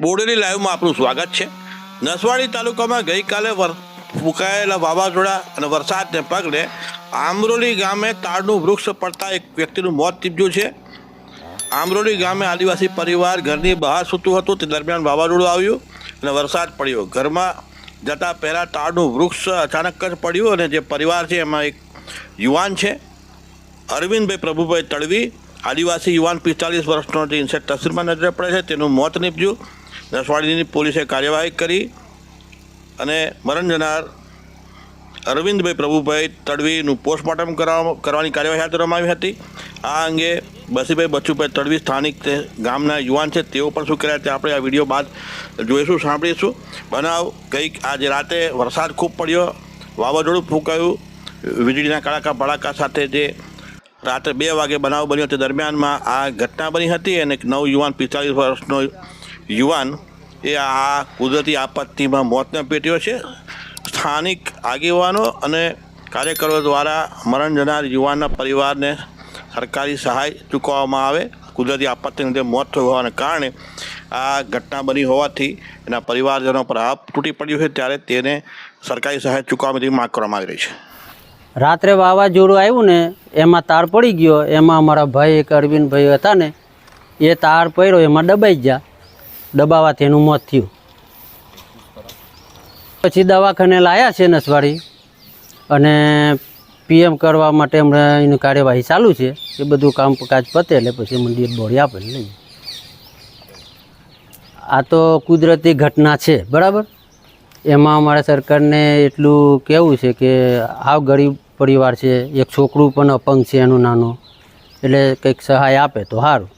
બોડેલી લાઈવમાં આપનું સ્વાગત છે। નસવાડી તાલુકામાં ગઈકાલે ફૂંકાયેલા વાવાઝોડા અને વરસાદને પગલે આમરોલી ગામે તાડનું વૃક્ષ પડતા એક વ્યક્તિનું મોત નીપજ્યું છે। આમરોલી ગામે આદિવાસી પરિવાર ઘરની બહાર સૂતું હતું, તે દરમિયાન વાવાઝોડું આવ્યું અને વરસાદ પડ્યો। ઘરમાં જતાં પહેલાં તાડનું વૃક્ષ અચાનક જ પડ્યું અને જે પરિવાર છે એમાં એક યુવાન છે, અરવિંદભાઈ પ્રભુભાઈ તડવી, આદિવાસી યુવાન 45 વર્ષનો જે ઇન્સેટ તસવીરમાં નજરે પડે છે તેનું મોત નીપજ્યું। નસવાડીની પોલીસે કાર્યવાહી કરી અને મરણ જનાર અરવિંદભાઈ પ્રભુભાઈ તડવીનું પોસ્ટમોર્ટમ કરવાની કાર્યવાહી હાથ ધરવામાં આવી હતી। આ અંગે બસીભાઈ બચુભાઈ તડવી સ્થાનિક ગામના યુવાન છે, તેઓ પણ શું કર્યા તે આપણે આ વિડીયો બાદ જોઈશું, સાંભળીશું। બનાવ આજે રાતે વરસાદ ખૂબ પડ્યો, વાવાઝોડું ફૂંકાયું, વીજળીના કડાકા ભડાકા સાથે જે રાત્રે 2 વાગે બનાવ બન્યો તે દરમિયાનમાં આ ઘટના બની હતી અને એક નવયુવાન 45 વર્ષનો યુવાન એ આ કુદરતી આપત્તિમાં મોતને ભેટ્યો છે। સ્થાનિક આગેવાનો અને કાર્યકરો દ્વારા મરણ જનાર યુવાનના પરિવારને સરકારી સહાય ચૂકવવામાં આવે। કુદરતી આપત્તિને લીધે મોત થયું હોવાને કારણે આ ઘટના બની હોવાથી એના પરિવારજનો પર આપ તૂટી પડ્યું છે, ત્યારે તેને સરકારી સહાય ચૂકવવાની માંગ કરવામાં આવી રહી છે। રાત્રે વાવાઝોડું આવ્યું ને એમાં તાર પડી ગયો, એમાં અમારા ભાઈ એક અરવિંદભાઈ હતા ને એ તાર પડ્યો, એમાં દબાઈ ગયા, દબાવાથી એનું મોત થયું। પછી દવાખાને લાવ્યા છે નસવાડી અને પીએમ કરવા માટે હમણાં એની કાર્યવાહી ચાલુ છે। એ બધું કામકાજ પતે એટલે પછી મંદિર બોડી આપે લઈએ। આ તો કુદરતી ઘટના છે, બરાબર। એમાં અમારા સરકારને એટલું કહેવું છે કે હાવ ગરીબ પરિવાર છે, એક છોકરું પણ અપંગ છે એનું નાનું, એટલે કંઈક સહાય આપે તો સારું।